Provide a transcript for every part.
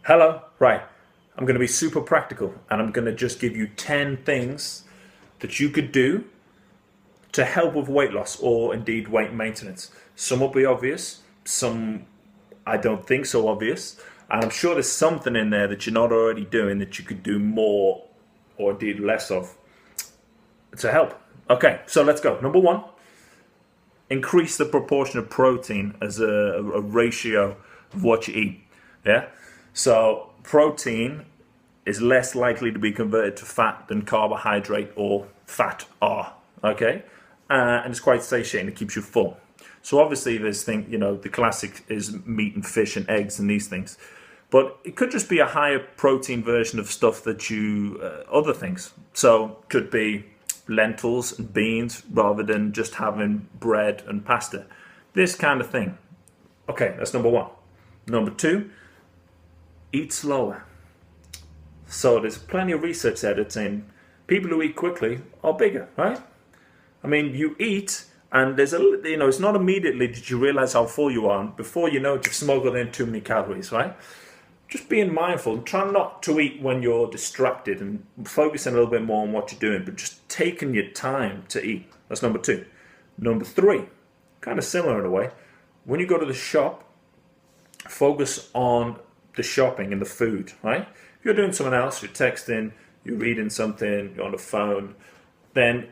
Hello, right. I'm going to be super practical and I'm going to just give you 10 things that you could do to help with weight loss or indeed weight maintenance. Some will be obvious, some I don't think so obvious, and I'm sure there's something in there that you're not already doing that you could do more or indeed less of to help. Okay, so let's go. Number one, increase the proportion of protein as a ratio of what you eat. Yeah, so protein is less likely to be converted to fat than carbohydrate or fat are. Okay, and it's quite satiating. It keeps you full. So obviously there's the classic is meat and fish and eggs and these things, but it could just be a higher protein version of stuff that you other things. So could be lentils and beans rather than just having bread and pasta. This kind of thing. Okay, that's number one. Number two, eat slower. So there's plenty of research there that's saying people who eat quickly are bigger, right? I mean, you eat and there's it's not immediately that you realize how full you are. And before you know it, you've smuggled in too many calories, right? Just being mindful and try not to eat when you're distracted and focusing a little bit more on what you're doing, but just taking your time to eat. That's number two. Number three, kind of similar in a way. When you go to the shop, focus on the shopping and the food, right? If you're doing something else, you're texting, you're reading something, you're on the phone, then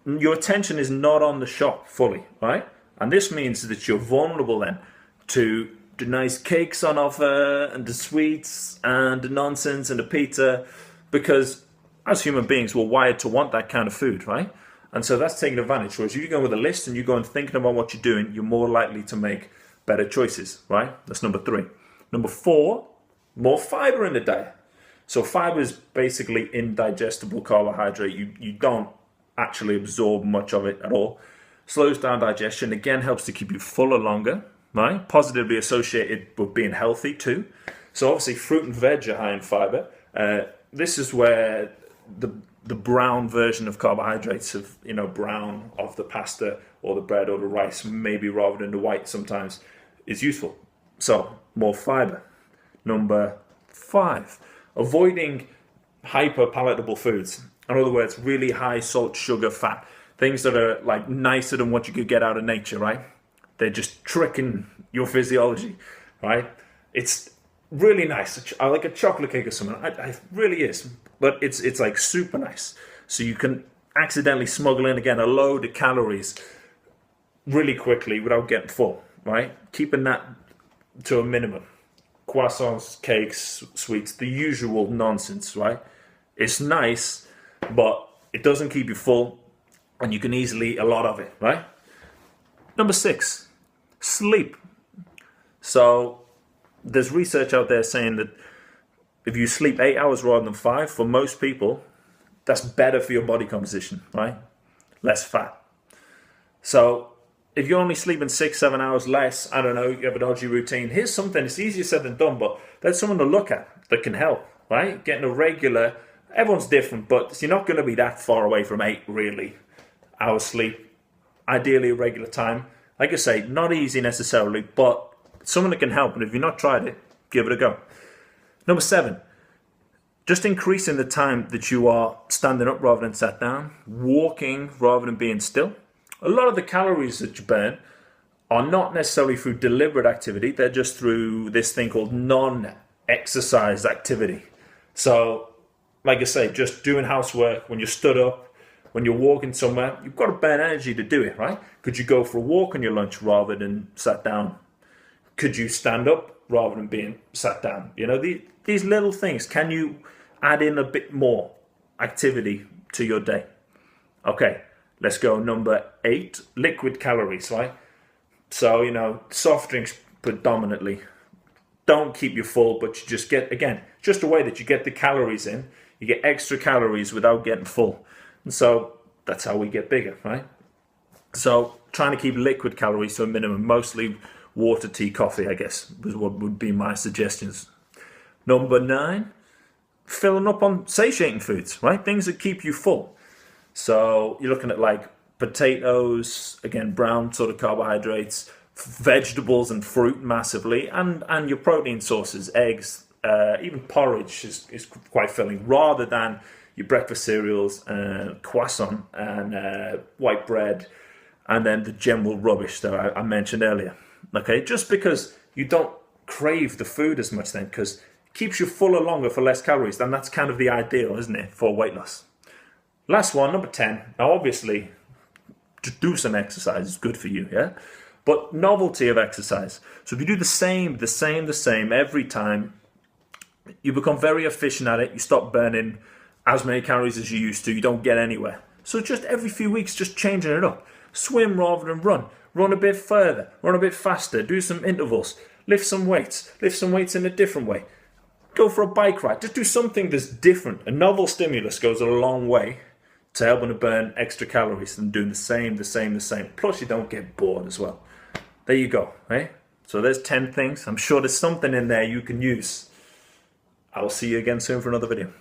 your attention is not on the shop fully, right? And this means that you're vulnerable then to the nice cakes on offer and the sweets and the nonsense and the pizza, because as human beings we're wired to want that kind of food, right? And so that's taking advantage. Whereas you go with a list and you go and thinking about what you're doing, you're more likely to make better choices, right? That's number three. Number four, more fiber in the diet. So fiber is basically indigestible carbohydrate. You don't actually absorb much of it at all. Slows down digestion, again helps to keep you fuller longer, right? Positively associated with being healthy too. So obviously fruit and veg are high in fiber. This is where the brown version of carbohydrates of brown of the pasta or the bread or the rice, maybe rather than the white sometimes, is useful. So more fiber. Number five, avoiding hyper palatable foods. In other words, really high salt, sugar, fat, things that are like nicer than what you could get out of nature, right? They're just tricking your physiology, right? It's really nice. I like a chocolate cake or something. It really is, but it's like super nice. So you can accidentally smuggle in again a load of calories really quickly without getting full, right? Keeping that to a minimum. Croissants, cakes, sweets, the usual nonsense, right? It's nice, but it doesn't keep you full and you can easily eat a lot of it, right? Number six, sleep. So there's research out there saying that if you sleep 8 hours rather than 5, for most people, that's better for your body composition, right? Less fat. So if you're only sleeping 6-7 hours less, I don't know, you have a dodgy routine, here's something, it's easier said than done, but there's someone to look at that can help, right? Getting a regular, everyone's different, but you're not going to be that far away from 8 really hours sleep. Ideally a regular time. Like I say, not easy necessarily, but someone that can help, and if you've not tried it, give it a go. Number 7, just increasing the time that you are standing up rather than sat down, walking rather than being still. A lot of the calories that you burn are not necessarily through deliberate activity, they're just through this thing called non-exercise activity. So, like I say, just doing housework, when you're stood up, when you're walking somewhere, you've got to burn energy to do it, right? Could you go for a walk on your lunch rather than sat down? Could you stand up rather than being sat down? These little things, can you add in a bit more activity to your day? Okay. Let's go number 8, liquid calories, right? So, soft drinks predominantly don't keep you full, but you just get, again, just a way that you get the calories in. You get extra calories without getting full. And so that's how we get bigger, right? So trying to keep liquid calories to a minimum, mostly water, tea, coffee, I guess, was what would be my suggestions. Number 9, filling up on satiating foods, right? Things that keep you full. So you're looking at like potatoes, again, brown sort of carbohydrates, vegetables and fruit massively, and your protein sources, eggs, even porridge is quite filling, rather than your breakfast cereals and croissant and white bread and then the general rubbish that I mentioned earlier. Okay, just because you don't crave the food as much then, because it keeps you fuller longer for less calories, then that's kind of the ideal, isn't it, for weight loss. Last one, number 10. Now obviously, to do some exercise is good for you, yeah? But novelty of exercise. So if you do the same every time, you become very efficient at it. You stop burning as many calories as you used to. You don't get anywhere. So just every few weeks, just changing it up. Swim rather than run. Run a bit further. Run a bit faster. Do some intervals. Lift some weights. Lift some weights in a different way. Go for a bike ride. Just do something that's different. A novel stimulus goes a long way to helping to burn extra calories than doing the same. Plus, you don't get bored as well. There you go, right? So there's 10 things. I'm sure there's something in there you can use. I will see you again soon for another video.